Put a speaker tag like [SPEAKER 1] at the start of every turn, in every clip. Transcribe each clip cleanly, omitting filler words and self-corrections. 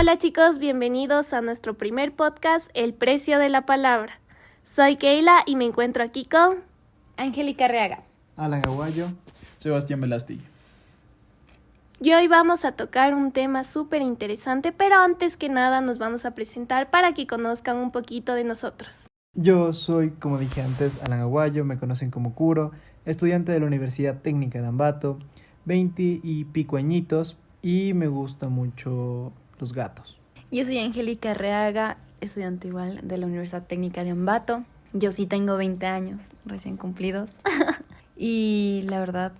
[SPEAKER 1] Hola chicos, bienvenidos a nuestro primer podcast, El Precio de la Palabra. Soy Keila y me encuentro aquí con
[SPEAKER 2] Angélica Reaga,
[SPEAKER 3] Alan Aguayo,
[SPEAKER 4] Sebastián Velástig.
[SPEAKER 1] Y hoy vamos a tocar un tema súper interesante, pero antes que nada nos vamos a presentar para que conozcan un poquito de nosotros.
[SPEAKER 3] Yo soy, como dije antes, Alan Aguayo, me conocen como Curo, estudiante de la Universidad Técnica de Ambato, 20 y pico añitos, y me gustan mucho los gatos.
[SPEAKER 2] Yo soy Angélica Reaga, estudiante igual de la Universidad Técnica de Ambato. Yo sí tengo 20 años, recién cumplidos. Y la verdad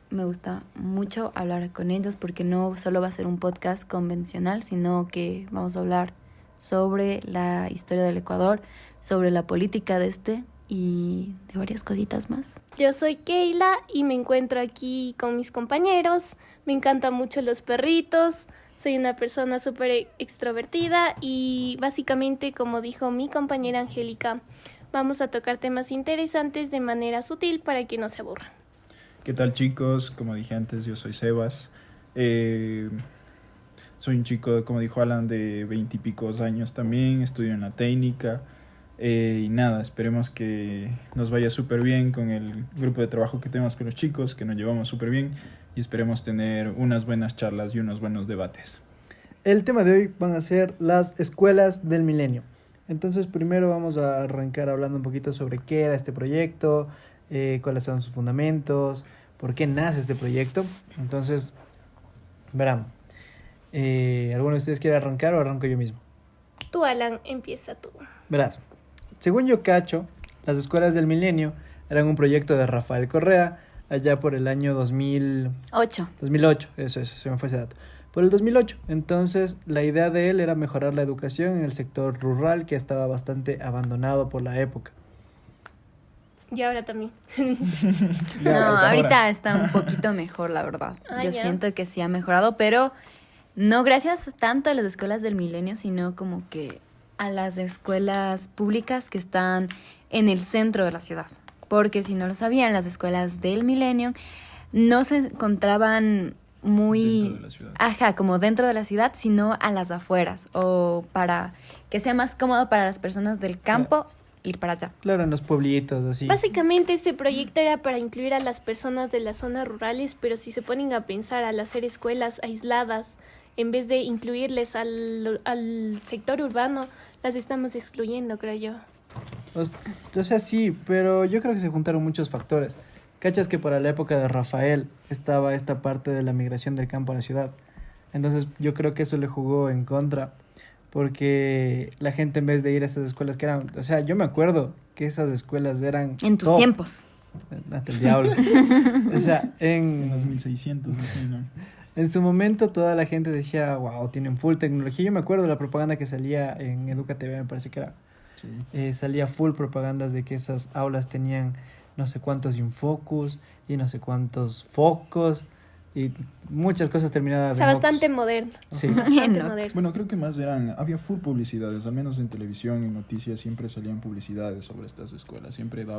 [SPEAKER 2] me gusta mucho hablar con ellos porque no solo va a ser un podcast convencional, sino que vamos a hablar sobre la historia del Ecuador, sobre la política de este y de varias cositas más.
[SPEAKER 1] Yo soy Keila y me encuentro aquí con mis compañeros. Me encantan mucho los perritos. Soy una persona súper extrovertida y básicamente, como dijo mi compañera Angélica, vamos a tocar temas interesantes de manera sutil para que no se aburran.
[SPEAKER 4] ¿Qué tal, chicos? Como dije antes, yo soy Sebas. Soy un chico, como dijo Alan, de 20 y picos años también. Estudio en la técnica. Y nada, esperemos que nos vaya súper bien con el grupo de trabajo que tenemos con los chicos, que nos llevamos súper bien y esperemos tener unas buenas charlas y unos buenos debates.
[SPEAKER 3] El tema de hoy van a ser las escuelas del milenio. Entonces, primero vamos a arrancar hablando un poquito sobre qué era este proyecto, cuáles son sus fundamentos, por qué nace este proyecto. Entonces, verán, ¿alguno de ustedes quiere arrancar o arranco yo mismo?
[SPEAKER 1] Tú, Alan, empieza tú.
[SPEAKER 3] Verás, según yo cacho, las escuelas del milenio eran un proyecto de Rafael Correa allá por el año 2008, eso, se me fue ese dato. Por el 2008, entonces la idea de él era mejorar la educación en el sector rural que estaba bastante abandonado por la época.
[SPEAKER 1] Y ahora también.
[SPEAKER 2] No,
[SPEAKER 4] hasta
[SPEAKER 2] ahorita
[SPEAKER 4] ahora.
[SPEAKER 2] está un poquito mejor, la verdad.
[SPEAKER 1] Ah,
[SPEAKER 2] Yo
[SPEAKER 1] ya.
[SPEAKER 2] siento que sí ha mejorado, pero no gracias tanto a las escuelas del milenio, sino como que a las escuelas públicas que están en el centro de la ciudad. Porque si no lo sabían, las escuelas del milenio no se encontraban muy,
[SPEAKER 4] Dentro de la ciudad.
[SPEAKER 2] como dentro de la ciudad, sino a las afueras, o para que sea más cómodo para las personas del campo ir para allá.
[SPEAKER 3] Claro, en los pueblitos, así.
[SPEAKER 1] Básicamente este proyecto era para incluir a las personas de las zonas rurales, pero si se ponen a pensar al hacer escuelas aisladas, en vez de incluirles al sector urbano, las estamos excluyendo, creo yo.
[SPEAKER 3] O sea, sí, pero yo creo que se juntaron muchos factores. Cachas que para la época de Rafael estaba esta parte de la migración del campo a la ciudad. Entonces yo creo que eso le jugó en contra, porque la gente en vez de ir a esas escuelas que eran... O sea, yo me acuerdo que esas escuelas eran...
[SPEAKER 2] En tus
[SPEAKER 3] top.
[SPEAKER 2] tiempos.
[SPEAKER 3] Hasta el diablo. O sea,
[SPEAKER 4] En los 1600, no sé, ¿no?
[SPEAKER 3] en su momento toda la gente decía, wow, tienen full tecnología. Yo me acuerdo de la propaganda que salía en Educa TV, me parece que era.
[SPEAKER 4] Sí.
[SPEAKER 3] Salía full propagandas de que esas aulas tenían no sé cuántos infocus y no sé cuántos focos y muchas cosas
[SPEAKER 1] O
[SPEAKER 3] terminadas
[SPEAKER 1] sea,
[SPEAKER 3] en
[SPEAKER 1] bastante
[SPEAKER 3] mocos.
[SPEAKER 1] moderno.
[SPEAKER 3] Sí.
[SPEAKER 1] Bastante
[SPEAKER 2] No.
[SPEAKER 1] moderno.
[SPEAKER 4] Bueno, creo que más había full publicidades, al menos en televisión y noticias siempre salían publicidades sobre estas escuelas, siempre te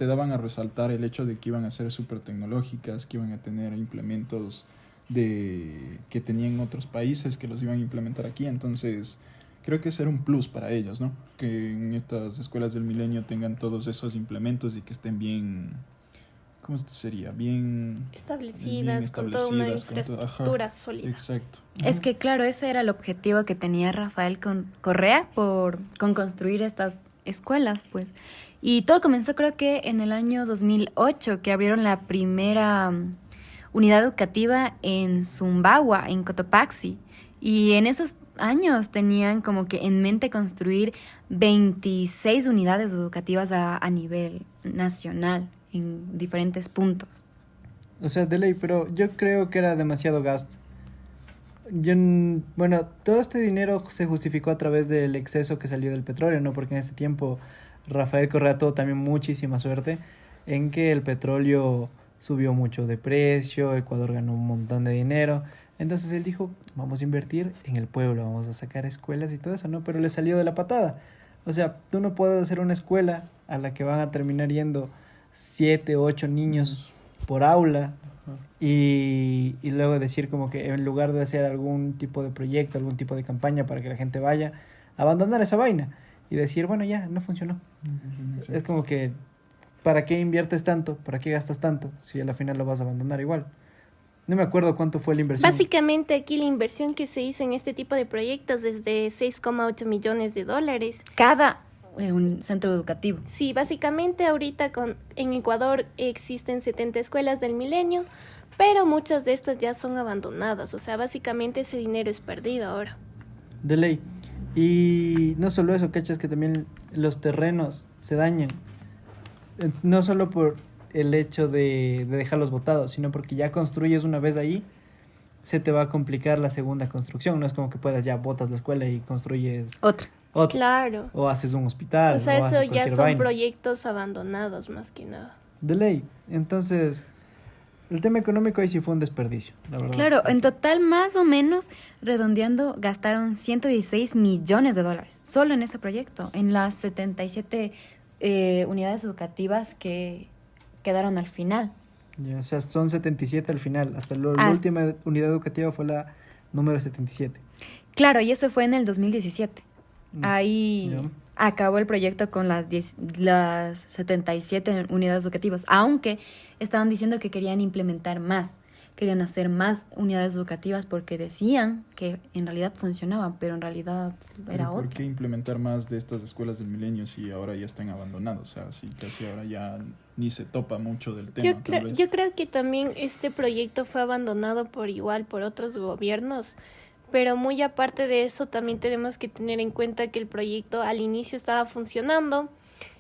[SPEAKER 4] daban a resaltar el hecho de que iban a ser súper tecnológicas, que iban a tener implementos que tenían otros países que los iban a implementar aquí, entonces creo que ese era un plus para ellos, ¿no? Que en estas escuelas del milenio tengan todos esos implementos y que estén bien, ¿cómo sería? Bien
[SPEAKER 1] Establecidas, con toda una
[SPEAKER 4] establecidas, con todo- ajá.
[SPEAKER 1] infraestructura sólida.
[SPEAKER 4] Exacto.
[SPEAKER 2] Es que claro, ese era el objetivo que tenía Rafael Correa con construir estas escuelas, pues. Y todo comenzó creo que en el año 2008, que abrieron la primera unidad educativa en Sumbawa, en Cotopaxi. Y en esos años tenían como que en mente construir 26 unidades educativas a nivel nacional en diferentes puntos.
[SPEAKER 3] O sea, de ley, pero yo creo que era demasiado gasto. Bueno, todo este dinero se justificó a través del exceso que salió del petróleo, ¿no? Porque en ese tiempo Rafael Correa tuvo también muchísima suerte en que el petróleo subió mucho de precio, Ecuador ganó un montón de dinero. Entonces él dijo, vamos a invertir en el pueblo, vamos a sacar escuelas y todo eso, ¿no? Pero le salió de la patada. O sea, tú no puedes hacer una escuela a la que van a terminar yendo 7, 8 niños por aula y luego decir como que en lugar de hacer algún tipo de proyecto, algún tipo de campaña para que la gente vaya, abandonar esa vaina y decir, bueno, ya, no funcionó. Es como que, ¿para qué inviertes tanto? ¿Para qué gastas tanto? Si a la final lo vas a abandonar igual. No me acuerdo cuánto fue la inversión.
[SPEAKER 1] Básicamente aquí la inversión que se hizo en este tipo de proyectos es de 6,8 millones de dólares.
[SPEAKER 2] Cada un centro educativo.
[SPEAKER 1] Sí, básicamente ahorita en Ecuador existen 70 escuelas del milenio, pero muchas de estas ya son abandonadas. O sea, básicamente ese dinero es perdido ahora.
[SPEAKER 3] De ley. Y no solo eso, ¿cachas? Que también los terrenos se dañan. No solo por el hecho de dejarlos botados, sino porque ya construyes una vez ahí, se te va a complicar la segunda construcción. No es como que puedas ya botas la escuela y construyes
[SPEAKER 2] Otra.
[SPEAKER 3] otra.
[SPEAKER 1] Claro.
[SPEAKER 3] O haces un hospital.
[SPEAKER 1] O sea,
[SPEAKER 3] o
[SPEAKER 1] eso
[SPEAKER 3] haces
[SPEAKER 1] ya
[SPEAKER 3] cualquier
[SPEAKER 1] son
[SPEAKER 3] vaina.
[SPEAKER 1] proyectos abandonados más que nada.
[SPEAKER 3] De ley. Entonces, el tema económico ahí sí fue un desperdicio, la verdad.
[SPEAKER 2] Claro, en total más o menos, redondeando, gastaron 116 millones de dólares solo en ese proyecto, en las 77 unidades educativas que quedaron al final.
[SPEAKER 3] Ya, o sea, son 77 al final. Hasta la
[SPEAKER 2] Ah.
[SPEAKER 3] última unidad educativa fue la número 77.
[SPEAKER 2] Claro, y eso fue en el 2017. Ahí
[SPEAKER 3] Ya.
[SPEAKER 2] acabó el proyecto con las 77 unidades educativas, aunque estaban diciendo que querían implementar más, querían hacer más unidades educativas porque decían que en realidad funcionaban, pero en realidad era
[SPEAKER 4] ¿Por
[SPEAKER 2] otro.
[SPEAKER 4] qué implementar más de estas escuelas del milenio si ahora ya están abandonadas? O sea, si casi ahora ya ni se topa mucho del tema, tal vez.
[SPEAKER 1] Yo creo que también este proyecto fue abandonado por igual por otros gobiernos, pero muy aparte de eso también tenemos que tener en cuenta que el proyecto al inicio estaba funcionando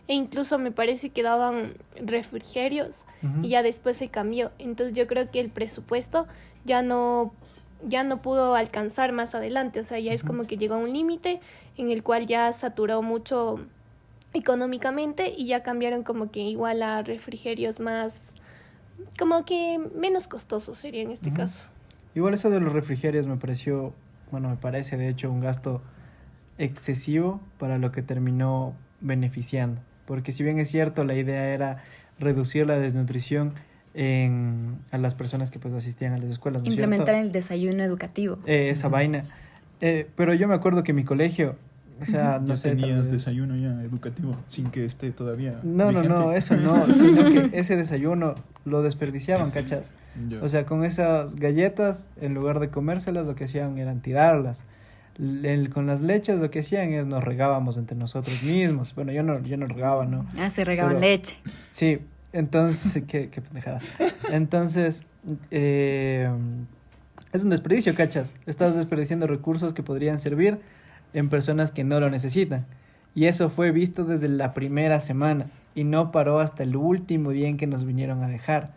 [SPEAKER 1] e incluso me parece que daban refrigerios
[SPEAKER 3] Ujú.
[SPEAKER 1] y ya después se cambió. Entonces yo creo que el presupuesto ya no pudo alcanzar más adelante, o sea, ya es como que llegó a un límite en el cual ya saturó mucho económicamente y ya cambiaron como que igual a refrigerios más, como que menos costosos sería en este
[SPEAKER 3] Ujú.
[SPEAKER 1] caso.
[SPEAKER 3] Igual eso de los refrigerios me pareció, bueno, me parece de hecho un gasto excesivo para lo que terminó beneficiando. Porque si bien es cierto, la idea era reducir la desnutrición a las personas que pues asistían a las escuelas, ¿no es
[SPEAKER 2] Implementar
[SPEAKER 3] cierto?
[SPEAKER 2] el desayuno educativo.
[SPEAKER 3] Esa vaina. Pero yo me acuerdo que mi colegio, o sea, no
[SPEAKER 4] Ya
[SPEAKER 3] sé, tal
[SPEAKER 4] tenías
[SPEAKER 3] vez-
[SPEAKER 4] desayuno ya educativo sin que esté todavía
[SPEAKER 3] No,
[SPEAKER 4] vigente.
[SPEAKER 3] eso no, sino que ese desayuno lo desperdiciaban, ¿cachas?
[SPEAKER 4] Ya.
[SPEAKER 3] O sea, con esas galletas, en lugar de comérselas, lo que hacían eran tirarlas. Con las leches lo que hacían es nos regábamos entre nosotros mismos. Bueno, yo no regaba, ¿no?
[SPEAKER 2] Se regaban
[SPEAKER 3] Pero-
[SPEAKER 2] leche.
[SPEAKER 3] Sí, entonces, qué pendejada. Entonces, es un desperdicio, ¿cachas? Estás desperdiciando recursos que podrían servir en personas que no lo necesitan. Y eso fue visto desde la primera semana y no paró hasta el último día en que nos vinieron a dejar.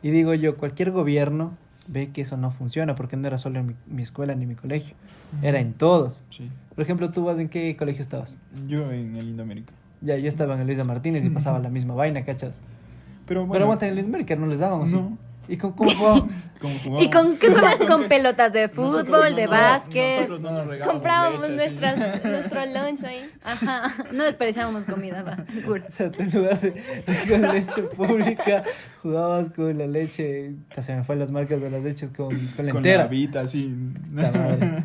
[SPEAKER 3] Y digo yo, cualquier gobierno ve que eso no funciona porque no era solo en mi escuela ni mi colegio, era en todos.
[SPEAKER 4] Sí.
[SPEAKER 3] Por ejemplo, ¿tú en qué colegio estabas?
[SPEAKER 4] Yo en el Indoamérica.
[SPEAKER 3] Ya, yo estaba en el Luisa Martínez y pasaba la misma vaina, ¿cachas?
[SPEAKER 4] Pero
[SPEAKER 3] Pero aguanta, en el América no les dábamos, ¿sí?
[SPEAKER 4] No.
[SPEAKER 3] ¿Y cómo jugaban?
[SPEAKER 4] ¿Cómo
[SPEAKER 2] ¿Y
[SPEAKER 4] jugábamos?
[SPEAKER 2] con qué jugaban? Con pelotas de
[SPEAKER 4] Nosotros
[SPEAKER 2] fútbol,
[SPEAKER 4] no
[SPEAKER 2] de
[SPEAKER 4] nos-
[SPEAKER 2] básquet.
[SPEAKER 4] nosotros no nos regábamos
[SPEAKER 1] Comprábamos
[SPEAKER 4] leche, así.
[SPEAKER 1] nuestro lunch ahí.
[SPEAKER 2] Ajá, no desperdiciábamos comida, va, seguro.
[SPEAKER 3] O sea, tú en lugar de con leche pública, jugabas con la leche, se me fue las marcas de las leches con la
[SPEAKER 4] Con
[SPEAKER 3] entera.
[SPEAKER 4] la Vita, así.
[SPEAKER 3] Puta madre.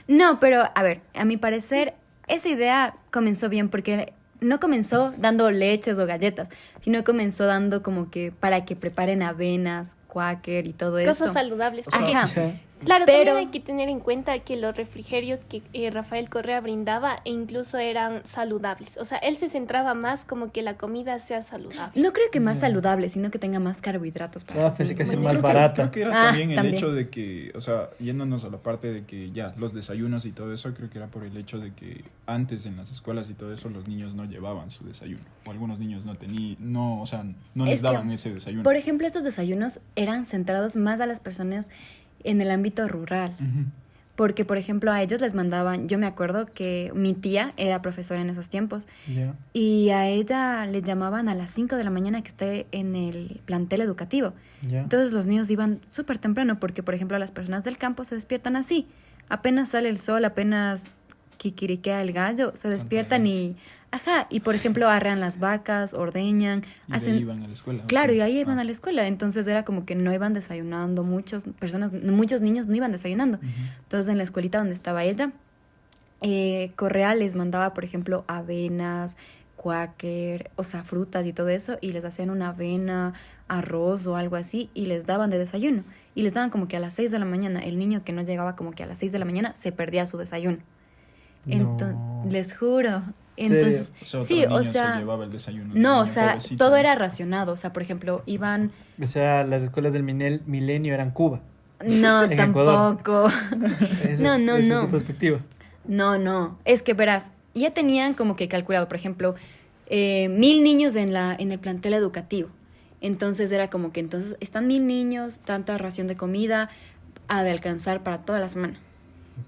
[SPEAKER 2] No, pero a ver, a mi parecer, esa idea comenzó bien porque no comenzó dando leches o galletas, sino comenzó dando como que para que preparen avenas, quaker y todo eso.
[SPEAKER 1] Cosas saludables. Porque,
[SPEAKER 2] Ajá.
[SPEAKER 3] Ya.
[SPEAKER 1] claro,
[SPEAKER 2] Pero-
[SPEAKER 1] también hay que tener en cuenta que los refrigerios que Rafael Correa brindaba e incluso eran saludables. O sea, él se centraba más como que la comida sea saludable.
[SPEAKER 2] No creo que más saludable, sino que tenga más carbohidratos. Para
[SPEAKER 3] Ah, pensé que
[SPEAKER 1] sí,
[SPEAKER 3] ser
[SPEAKER 1] bueno,
[SPEAKER 3] más
[SPEAKER 4] Creo que-
[SPEAKER 3] barata.
[SPEAKER 4] Creo que era
[SPEAKER 2] Ah,
[SPEAKER 4] también el
[SPEAKER 2] también.
[SPEAKER 4] hecho de que, o sea, yéndonos a la parte de que ya los desayunos y todo eso, creo que era por el hecho de que antes en las escuelas y todo eso los niños no llevaban su desayuno. O algunos niños no tenían, no, o sea, no les
[SPEAKER 2] Es que,
[SPEAKER 4] daban ese desayuno.
[SPEAKER 2] Por ejemplo, estos desayunos eran centrados más a las personas en el ámbito rural.
[SPEAKER 4] Ujú.
[SPEAKER 2] Porque, por ejemplo, a ellos les mandaban, yo me acuerdo que mi tía era profesora en esos tiempos,
[SPEAKER 3] Ya.
[SPEAKER 2] y a ella le llamaban a las 5 de la mañana que esté en el plantel educativo.
[SPEAKER 3] Ya.
[SPEAKER 2] Entonces los niños iban súper temprano porque, por ejemplo, las personas del campo se despiertan así. Apenas sale el sol, apenas quiquiriquea el gallo, se despiertan y Ajá, y por ejemplo arrean las vacas, ordeñan,
[SPEAKER 4] Y de ahí iban a la escuela.
[SPEAKER 2] Claro,
[SPEAKER 4] Ok.
[SPEAKER 2] y ahí iban
[SPEAKER 4] Ah.
[SPEAKER 2] a la escuela, entonces era como que no iban desayunando, muchos niños no iban desayunando.
[SPEAKER 4] Ujú.
[SPEAKER 2] Entonces en la escuelita donde estaba ella, Correa les mandaba, por ejemplo, avenas, cuáquer, o sea, frutas y todo eso, y les hacían una avena, arroz o algo así, y les daban de desayuno. Y les daban como que a las 6 de la mañana. El niño que no llegaba como que a las 6 de la mañana se perdía su desayuno. Entonces,
[SPEAKER 3] No.
[SPEAKER 2] les juro.
[SPEAKER 3] ¿Serio?
[SPEAKER 2] Entonces,
[SPEAKER 4] O sea, otro
[SPEAKER 2] sí,
[SPEAKER 4] niño
[SPEAKER 2] o
[SPEAKER 4] se
[SPEAKER 2] sea,
[SPEAKER 4] llevaba el desayuno.
[SPEAKER 2] no, o
[SPEAKER 4] Niño
[SPEAKER 2] sea,
[SPEAKER 4] pobrecito,
[SPEAKER 2] todo
[SPEAKER 4] ¿no?
[SPEAKER 2] era racionado. O sea, por ejemplo, iban...
[SPEAKER 3] O sea, las escuelas del milenio eran Cuba.
[SPEAKER 2] No,
[SPEAKER 3] En Ecuador.
[SPEAKER 2] tampoco.
[SPEAKER 3] Esa
[SPEAKER 2] No,
[SPEAKER 3] es
[SPEAKER 2] no.
[SPEAKER 3] tu perspectiva.
[SPEAKER 2] No. Es que verás, ya tenían como que calculado, por ejemplo, 1.000 niños en el plantel educativo. Entonces era como que entonces están 1.000 niños, tanta ración de comida, ha de alcanzar para toda la semana.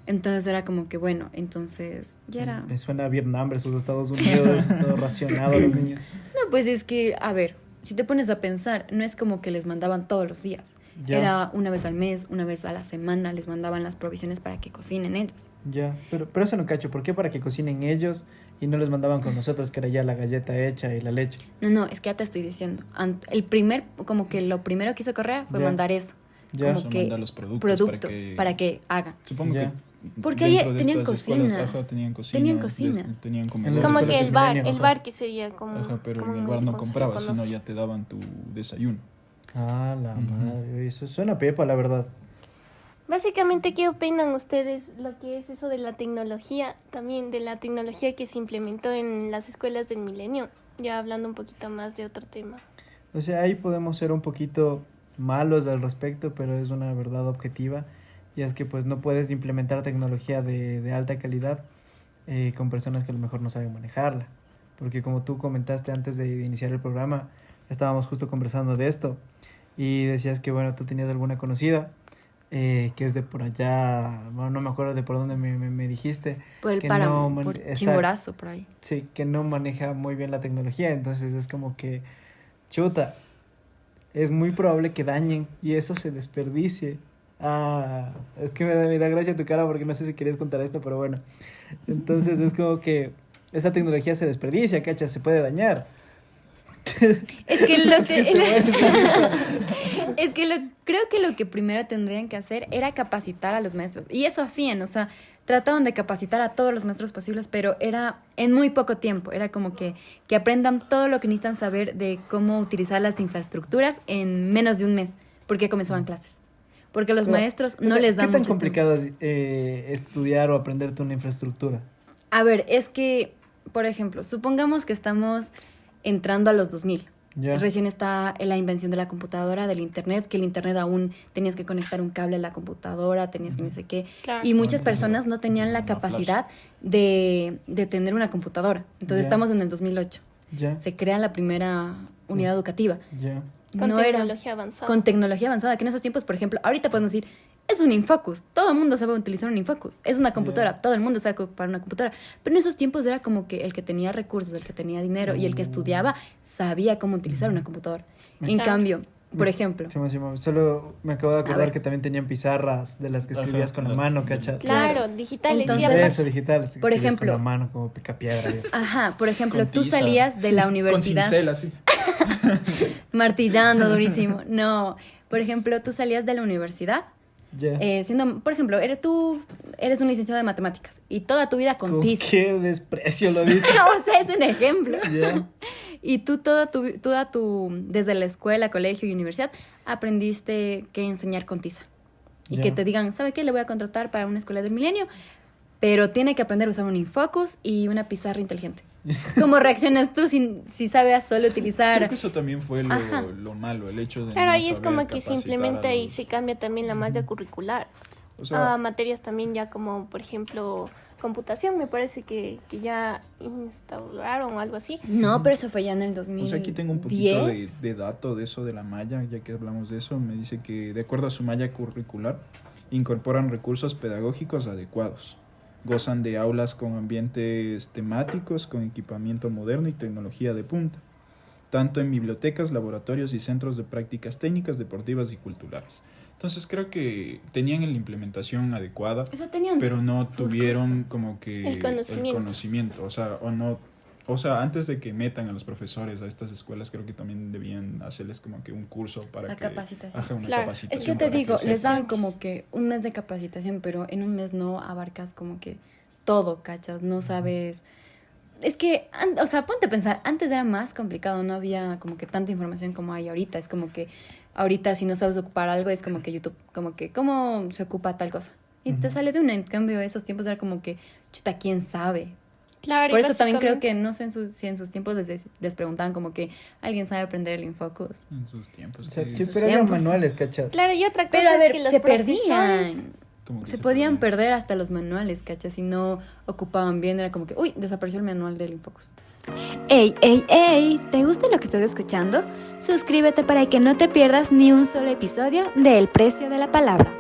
[SPEAKER 2] Entonces era como que bueno, entonces ya era...
[SPEAKER 3] Me suena a Vietnam versus Estados Unidos, todo racionado a los niños.
[SPEAKER 2] No, pues es que, a ver, si te pones a pensar, no es como que les mandaban todos los días.
[SPEAKER 3] Ya.
[SPEAKER 2] Era una vez al mes, una vez a la semana, les mandaban las provisiones para que cocinen ellos.
[SPEAKER 3] Ya, pero eso no cacho. ¿Por qué para que cocinen ellos y no les mandaban con nosotros, que era ya la galleta hecha y la leche?
[SPEAKER 2] No, es que ya te estoy diciendo. Como que lo primero que hizo Correa fue
[SPEAKER 3] Ya.
[SPEAKER 2] mandar eso.
[SPEAKER 3] Ya.
[SPEAKER 2] Como
[SPEAKER 4] O sea,
[SPEAKER 2] que
[SPEAKER 4] mandar los productos
[SPEAKER 2] para que hagan.
[SPEAKER 4] Supongo
[SPEAKER 3] Ya.
[SPEAKER 4] que
[SPEAKER 2] Porque ahí
[SPEAKER 4] dentro de
[SPEAKER 2] tenían
[SPEAKER 4] estas escuelas,
[SPEAKER 2] cocinas.
[SPEAKER 4] ajá, tenían cocinas.
[SPEAKER 2] Tenían cocinas.
[SPEAKER 4] Tenían
[SPEAKER 3] En
[SPEAKER 4] comedores.
[SPEAKER 3] las
[SPEAKER 1] Como
[SPEAKER 3] escuelas
[SPEAKER 1] que
[SPEAKER 3] del
[SPEAKER 1] el bar,
[SPEAKER 3] milenio,
[SPEAKER 1] el
[SPEAKER 3] ajá.
[SPEAKER 1] bar que sería como...
[SPEAKER 4] Ajá, pero en el
[SPEAKER 1] comúnmente
[SPEAKER 4] bar no
[SPEAKER 1] como se
[SPEAKER 4] comprabas,
[SPEAKER 1] le
[SPEAKER 4] sino
[SPEAKER 1] conoce.
[SPEAKER 4] ya te daban tu desayuno.
[SPEAKER 3] Ah, la
[SPEAKER 4] Ujú.
[SPEAKER 3] madre. Eso suena pepa, la verdad.
[SPEAKER 1] Básicamente, ¿qué opinan ustedes lo que es eso de la tecnología? También de la tecnología que se implementó en las escuelas del milenio. Ya hablando un poquito más de otro tema.
[SPEAKER 3] O sea, ahí podemos ser un poquito malos al respecto, pero es una verdad objetiva. Y es que pues no puedes implementar tecnología de alta calidad con personas que a lo mejor no saben manejarla. Porque como tú comentaste antes de iniciar el programa, estábamos justo conversando de esto. Y decías que, bueno, tú tenías alguna conocida que es de por allá, bueno, no me acuerdo de por dónde me dijiste.
[SPEAKER 2] Por el
[SPEAKER 3] que
[SPEAKER 2] páramo,
[SPEAKER 3] no
[SPEAKER 2] por
[SPEAKER 3] exacto.
[SPEAKER 2] Chimborazo, por ahí.
[SPEAKER 3] Sí, que no maneja muy bien la tecnología, entonces es como que, chuta, es muy probable que dañen y eso se desperdicie. Ah, es que me da gracia tu cara porque no sé si querías contar esto, pero bueno. Entonces es como que esa tecnología se desperdicia, ¿cachas? Se puede dañar.
[SPEAKER 2] Es que lo
[SPEAKER 3] Es que te mueres de risa.
[SPEAKER 2] es que creo que lo que primero tendrían que hacer era capacitar a los maestros. Y eso hacían, o sea, trataban de capacitar a todos los maestros posibles, pero era en muy poco tiempo. Era como que aprendan todo lo que necesitan saber de cómo utilizar las infraestructuras en menos de un mes, porque comenzaban clases. Porque a los
[SPEAKER 3] Pero,
[SPEAKER 2] maestros
[SPEAKER 3] o
[SPEAKER 2] no
[SPEAKER 3] sea,
[SPEAKER 2] les dan
[SPEAKER 3] ¿qué tan
[SPEAKER 2] mucho
[SPEAKER 3] complicado es estudiar o aprenderte una infraestructura?
[SPEAKER 2] tiempo. A ver, es que, por ejemplo, supongamos que estamos entrando a los 2000.
[SPEAKER 3] Ya.
[SPEAKER 2] Recién está la invención de la computadora, del internet, que el internet aún tenías que conectar un cable a la computadora, tenías que no sé qué.
[SPEAKER 1] Claro.
[SPEAKER 2] Y muchas
[SPEAKER 4] Antes
[SPEAKER 2] personas
[SPEAKER 4] era-
[SPEAKER 2] no tenían
[SPEAKER 4] antes
[SPEAKER 2] la
[SPEAKER 4] era una
[SPEAKER 2] capacidad de tener una computadora. Entonces
[SPEAKER 3] Ya.
[SPEAKER 2] estamos en el 2008.
[SPEAKER 3] Ya,
[SPEAKER 2] Se crea la primera unidad educativa.
[SPEAKER 3] ya.
[SPEAKER 1] Con
[SPEAKER 2] no
[SPEAKER 1] tecnología
[SPEAKER 2] era
[SPEAKER 1] avanzada.
[SPEAKER 2] con tecnología avanzada, que en esos tiempos, por ejemplo, ahorita podemos decir, es un Infocus, todo el mundo sabe utilizar un Infocus, es una computadora,
[SPEAKER 3] Ya.
[SPEAKER 2] todo el mundo sabe ocupar una computadora, pero en esos tiempos era como que el que tenía recursos, el que tenía dinero y el que estudiaba sabía cómo utilizar una computadora. En
[SPEAKER 1] Claro.
[SPEAKER 2] cambio, por ejemplo,
[SPEAKER 3] Sí, solo me acabo de acordar
[SPEAKER 2] ver.
[SPEAKER 3] que también tenían pizarras de las que
[SPEAKER 4] Ajá,
[SPEAKER 3] escribías con la
[SPEAKER 4] la-
[SPEAKER 3] mano, ¿cachas?
[SPEAKER 1] Claro,
[SPEAKER 2] Claro.
[SPEAKER 1] digitales.
[SPEAKER 2] Entonces-
[SPEAKER 1] sí,
[SPEAKER 3] Eso, digital.
[SPEAKER 2] por
[SPEAKER 3] escribías
[SPEAKER 2] ejemplo-
[SPEAKER 3] con la mano como picapiedra. yo.
[SPEAKER 2] ajá, por ejemplo,
[SPEAKER 4] Con
[SPEAKER 2] tú
[SPEAKER 4] tiza.
[SPEAKER 2] salías de la
[SPEAKER 4] Con
[SPEAKER 2] universidad
[SPEAKER 4] cincel, así.
[SPEAKER 2] martillando durísimo. No, por ejemplo, tú salías de la universidad
[SPEAKER 3] Ya.
[SPEAKER 2] siendo, por ejemplo, tú eres un licenciado de matemáticas y toda tu vida con
[SPEAKER 3] ¿Con
[SPEAKER 2] tiza.
[SPEAKER 3] qué desprecio lo dices?
[SPEAKER 2] O sea, es un ejemplo.
[SPEAKER 3] Ya.
[SPEAKER 2] Y tú desde la escuela, colegio y universidad, aprendiste que enseñar con tiza. Y
[SPEAKER 3] Ya.
[SPEAKER 2] que te digan, ¿sabe qué? Le voy a contratar para una escuela del milenio, pero tiene que aprender a usar un Infocus y una pizarra inteligente. ¿Cómo reaccionas tú si sabes solo utilizar?
[SPEAKER 4] Creo que eso también fue
[SPEAKER 2] Ajá.
[SPEAKER 4] lo malo, el hecho de
[SPEAKER 1] Claro,
[SPEAKER 4] no
[SPEAKER 1] ahí es
[SPEAKER 4] saber
[SPEAKER 1] como que se
[SPEAKER 4] capacitar
[SPEAKER 1] implementa
[SPEAKER 4] a
[SPEAKER 1] y
[SPEAKER 4] los-
[SPEAKER 1] se cambia también la malla curricular.
[SPEAKER 4] O sea,
[SPEAKER 1] Materias también ya como, por ejemplo, computación, me parece que ya instauraron o algo así.
[SPEAKER 2] No, pero eso fue ya en el 2010.
[SPEAKER 4] o sea, aquí tengo un poquito de dato de eso de la malla, ya que hablamos de eso. Me dice que de acuerdo a su malla curricular, incorporan recursos pedagógicos adecuados. Gozan de aulas con ambientes temáticos, con equipamiento moderno y tecnología de punta, tanto en bibliotecas, laboratorios y centros de prácticas técnicas, deportivas y culturales. Entonces creo que tenían la implementación adecuada,
[SPEAKER 2] Eso tenían.
[SPEAKER 4] pero no
[SPEAKER 2] full
[SPEAKER 4] tuvieron
[SPEAKER 2] cosas.
[SPEAKER 4] como que
[SPEAKER 1] El conocimiento.
[SPEAKER 4] o sea, o no O sea, antes de que metan a los profesores a estas escuelas, creo que también debían hacerles como que un curso para
[SPEAKER 2] La
[SPEAKER 4] que...
[SPEAKER 2] capacitación.
[SPEAKER 4] Ajá, una
[SPEAKER 1] Claro.
[SPEAKER 4] capacitación.
[SPEAKER 2] Es que te
[SPEAKER 4] para
[SPEAKER 2] digo, les
[SPEAKER 4] sepan.
[SPEAKER 2] daban como que un mes de capacitación, pero en un mes no abarcas como que todo, ¿cachas? No sabes. Es que, o sea, ponte a pensar, antes era más complicado, no había como que tanta información como hay ahorita. Es como que ahorita si no sabes ocupar algo, es como que YouTube, como que cómo se ocupa tal cosa. Y te
[SPEAKER 3] Ujú.
[SPEAKER 2] sale de una. En cambio, esos tiempos era como que, chuta, ¿quién sabe?
[SPEAKER 1] Claro,
[SPEAKER 2] Por
[SPEAKER 1] y
[SPEAKER 2] eso también creo
[SPEAKER 1] básicamente-
[SPEAKER 2] que, no sé si en sus tiempos les preguntaban como que alguien sabe aprender el Infocus.
[SPEAKER 4] En sus tiempos.
[SPEAKER 3] O sea,
[SPEAKER 4] ¿qué
[SPEAKER 3] sí,
[SPEAKER 4] dices?
[SPEAKER 3] pero había
[SPEAKER 2] Pues,
[SPEAKER 3] manuales, ¿cachas?
[SPEAKER 1] Claro, y otra cosa
[SPEAKER 2] Pero a
[SPEAKER 1] es
[SPEAKER 2] ver,
[SPEAKER 1] que los
[SPEAKER 2] se
[SPEAKER 1] profesores...
[SPEAKER 2] perdían.
[SPEAKER 4] Como que
[SPEAKER 2] Se podían
[SPEAKER 4] perdían.
[SPEAKER 2] perder hasta los manuales, ¿cachai? Si no ocupaban bien, era como que, uy, desapareció el manual del Infocus.
[SPEAKER 5] ¡Ey, ey, ey! ¿Te gusta lo que estás escuchando? Suscríbete para que no te pierdas ni un solo episodio de El Precio de la Palabra.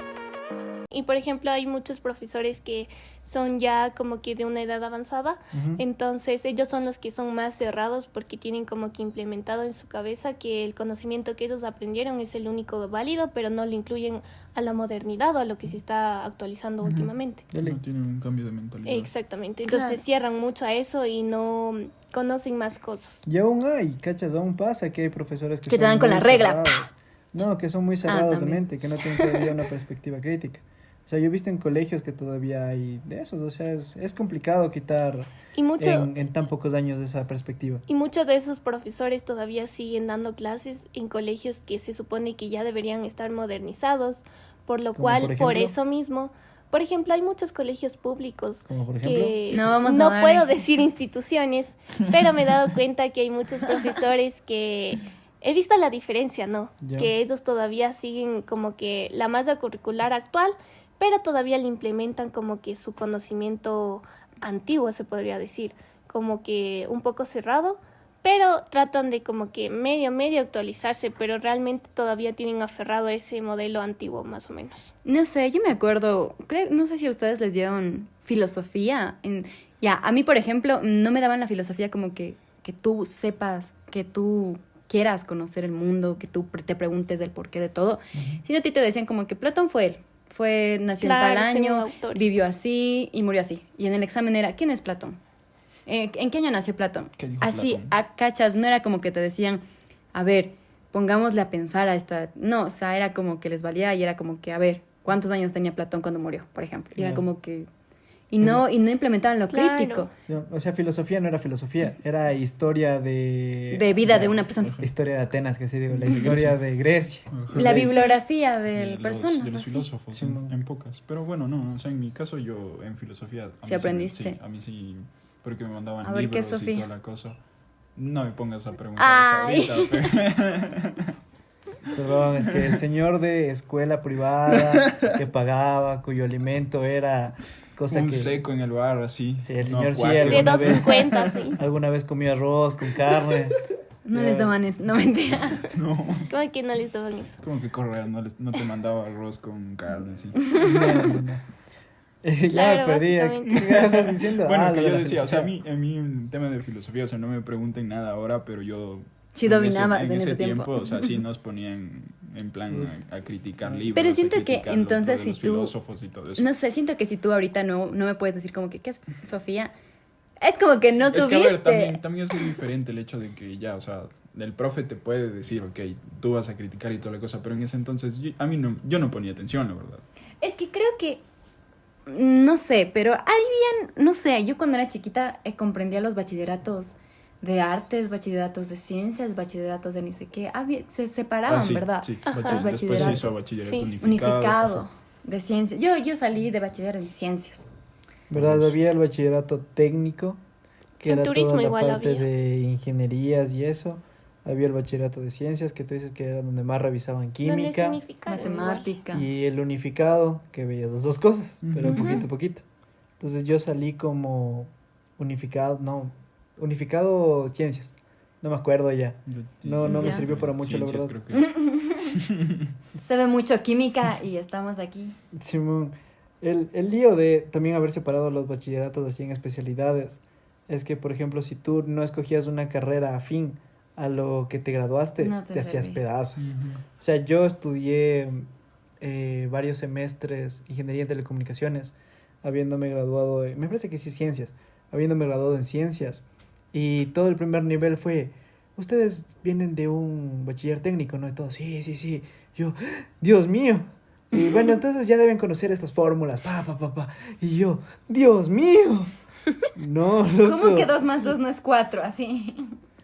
[SPEAKER 1] Y por ejemplo, hay muchos profesores que son ya como que de una edad avanzada,
[SPEAKER 3] Ujú.
[SPEAKER 1] entonces ellos son los que son más cerrados porque tienen como que implementado en su cabeza que el conocimiento que ellos aprendieron es el único válido, pero no lo incluyen a la modernidad o a lo que se está actualizando
[SPEAKER 3] Ujú.
[SPEAKER 1] últimamente.
[SPEAKER 3] Dale.
[SPEAKER 4] No tienen un cambio de mentalidad.
[SPEAKER 1] Exactamente, entonces
[SPEAKER 2] Claro.
[SPEAKER 1] se cierran mucho a eso y no conocen más cosas.
[SPEAKER 3] Y aún hay, ¿cachas? Aún pasa que hay profesores que
[SPEAKER 2] Que te
[SPEAKER 3] son
[SPEAKER 2] dan con
[SPEAKER 3] muy
[SPEAKER 2] la regla,
[SPEAKER 3] cerrados. No, que son muy cerrados de
[SPEAKER 2] también.
[SPEAKER 3] mente, que no tienen todavía una perspectiva crítica. O sea, yo he visto en colegios que todavía hay de esos, o sea, es complicado quitar
[SPEAKER 1] Y mucho,
[SPEAKER 3] en tan pocos años esa perspectiva.
[SPEAKER 1] y muchos de esos profesores todavía siguen dando clases en colegios que se supone que ya deberían estar modernizados, por lo
[SPEAKER 3] Como
[SPEAKER 1] cual,
[SPEAKER 3] por
[SPEAKER 1] por
[SPEAKER 3] ejemplo.
[SPEAKER 1] eso mismo, por ejemplo, hay muchos colegios públicos
[SPEAKER 3] Como por ejemplo.
[SPEAKER 1] que
[SPEAKER 2] No vamos a
[SPEAKER 1] no
[SPEAKER 2] dar-
[SPEAKER 1] puedo decir instituciones, pero me he dado cuenta que hay muchos profesores que he visto la diferencia, ¿no?
[SPEAKER 3] Ya.
[SPEAKER 1] Que ellos todavía siguen como que la malla curricular actual, pero todavía le implementan como que su conocimiento antiguo, se podría decir, como que un poco cerrado, pero tratan de como que medio actualizarse, pero realmente todavía tienen aferrado a ese modelo antiguo, más o menos.
[SPEAKER 2] No sé, yo me acuerdo, no sé si a ustedes les dieron filosofía. Ya, a mí, por ejemplo, no me daban la filosofía como que tú sepas, que tú quieras conocer el mundo, que tú te preguntes del porqué de todo, sino a ti te decían como que Platón nació en tal
[SPEAKER 1] Claro, según
[SPEAKER 2] año,
[SPEAKER 1] autores.
[SPEAKER 2] vivió así y murió así. Y en el examen era, ¿quién es Platón? ¿En qué año nació Platón?
[SPEAKER 4] ¿Qué dijo
[SPEAKER 2] Así,
[SPEAKER 4] Platón?
[SPEAKER 2] a cachas, no era como que te decían, a ver, pongámosle a pensar a esta... No, o sea, era como que les valía y era como que, a ver, ¿cuántos años tenía Platón cuando murió, por ejemplo? Y era
[SPEAKER 3] Ya.
[SPEAKER 2] como que... Y no implementaban lo
[SPEAKER 1] Claro.
[SPEAKER 2] crítico
[SPEAKER 3] O sea, filosofía no era filosofía, era historia de...
[SPEAKER 2] de vida de una persona.
[SPEAKER 3] Historia de Atenas, que sí digo, la historia de Grecia.
[SPEAKER 4] Ajá.
[SPEAKER 2] La
[SPEAKER 3] de-
[SPEAKER 2] bibliografía
[SPEAKER 4] De
[SPEAKER 2] de
[SPEAKER 4] los-
[SPEAKER 2] personas,
[SPEAKER 4] de los
[SPEAKER 2] así.
[SPEAKER 4] filósofos,
[SPEAKER 3] Sí, no.
[SPEAKER 4] en pocas. Pero bueno, no, o sea, en mi caso yo en filosofía... a
[SPEAKER 2] ¿Sí
[SPEAKER 4] mí
[SPEAKER 2] aprendiste?
[SPEAKER 4] Sí, a mí sí, porque me mandaban
[SPEAKER 2] A ver, ¿qué es
[SPEAKER 4] libros y
[SPEAKER 2] Sofía?
[SPEAKER 4] toda la cosa. No me pongas a preguntar
[SPEAKER 2] Ay.
[SPEAKER 4] eso ahorita,
[SPEAKER 3] Perdón, es que el señor de escuela privada que pagaba, cuyo alimento era cosa
[SPEAKER 4] un
[SPEAKER 3] que...
[SPEAKER 4] seco en el bar, así.
[SPEAKER 3] Sí, el
[SPEAKER 4] no
[SPEAKER 3] señor sí,
[SPEAKER 4] acuático.
[SPEAKER 1] De
[SPEAKER 3] alguna vez.
[SPEAKER 1] 2.50, sí.
[SPEAKER 3] Alguna vez comió arroz con carne.
[SPEAKER 2] No
[SPEAKER 3] Ya.
[SPEAKER 2] les daban no mentira.
[SPEAKER 4] No,
[SPEAKER 1] ¿Cómo que no les daban eso?
[SPEAKER 4] como que Correa no te mandaba arroz con carne, así.
[SPEAKER 3] No. Ya me
[SPEAKER 1] Claro,
[SPEAKER 3] perdí.
[SPEAKER 1] básicamente.
[SPEAKER 3] ¿Qué estás diciendo?
[SPEAKER 4] Bueno,
[SPEAKER 3] Lo
[SPEAKER 4] que
[SPEAKER 3] de
[SPEAKER 4] yo
[SPEAKER 3] la
[SPEAKER 4] decía, o sea,
[SPEAKER 3] filosofía.
[SPEAKER 4] a mí en tema de filosofía, o sea, no me pregunten nada ahora, pero yo...
[SPEAKER 2] Sí dominabas en ese tiempo.
[SPEAKER 4] O sea, sí nos ponían en plan a criticar libros.
[SPEAKER 2] Pero
[SPEAKER 4] a
[SPEAKER 2] siento que
[SPEAKER 4] criticar
[SPEAKER 2] entonces
[SPEAKER 4] de
[SPEAKER 2] si
[SPEAKER 4] los
[SPEAKER 2] tú-
[SPEAKER 4] filósofos y todo eso.
[SPEAKER 2] No sé, siento que si tú ahorita no me puedes decir como que, ¿qué es Sofía? Es como que no
[SPEAKER 4] Es que,
[SPEAKER 2] tuviste.
[SPEAKER 4] a ver, también es muy diferente el hecho de que ya, o sea, el profe te puede decir, ok, tú vas a criticar y toda la cosa, pero en ese entonces yo no ponía atención, la verdad.
[SPEAKER 2] Es que creo que, no sé, pero habían, no sé, yo cuando era chiquita comprendía los bachilleratos de artes, bachilleratos de ciencias, bachilleratos de ni sé qué, se separaban,
[SPEAKER 4] Ah, sí,
[SPEAKER 2] ¿verdad?
[SPEAKER 4] Sí,
[SPEAKER 1] Ajá.
[SPEAKER 2] Los
[SPEAKER 4] después se
[SPEAKER 2] bachilleratos.
[SPEAKER 4] hizo bachillerato
[SPEAKER 1] Sí.
[SPEAKER 2] Unificado,
[SPEAKER 4] ajá.
[SPEAKER 2] de ciencias. Yo salí de bachiller en ciencias.
[SPEAKER 3] ¿Verdad? Había el bachillerato técnico, que
[SPEAKER 1] En
[SPEAKER 3] era
[SPEAKER 1] turismo
[SPEAKER 3] toda la
[SPEAKER 1] igual
[SPEAKER 3] parte
[SPEAKER 1] había.
[SPEAKER 3] de ingenierías y eso. Había el bachillerato de ciencias, que tú dices que era donde más revisaban
[SPEAKER 1] Donde se
[SPEAKER 3] química.
[SPEAKER 1] unificaron igual.
[SPEAKER 2] Matemáticas.
[SPEAKER 3] Y el unificado, que veías las dos cosas, pero
[SPEAKER 4] Ujú.
[SPEAKER 3] poquito a poquito. Entonces yo salí como unificado ciencias. No me acuerdo ya. No me
[SPEAKER 2] Ya.
[SPEAKER 3] sirvió para mucho, la
[SPEAKER 4] Ciencias,
[SPEAKER 3] verdad.
[SPEAKER 4] creo que...
[SPEAKER 2] Se ve mucho química y estamos aquí.
[SPEAKER 3] Simón, el lío de también haber separado los bachilleratos así en especialidades es que, por ejemplo, si tú no escogías una carrera afín a lo que te graduaste,
[SPEAKER 2] No te
[SPEAKER 3] te hacías
[SPEAKER 2] servía.
[SPEAKER 3] pedazos. O sea, yo estudié varios semestres ingeniería en telecomunicaciones, habiéndome graduado, me parece que sí, ciencias, habiéndome graduado en ciencias. Y todo el primer nivel fue, ustedes vienen de un bachiller técnico, ¿no? Y todos, sí. Yo, Dios mío. Y bueno, entonces ya deben conocer estas fórmulas, pa. Y yo, Dios mío. No, loco.
[SPEAKER 2] ¿Cómo que 2 más 2 no es 4? Así.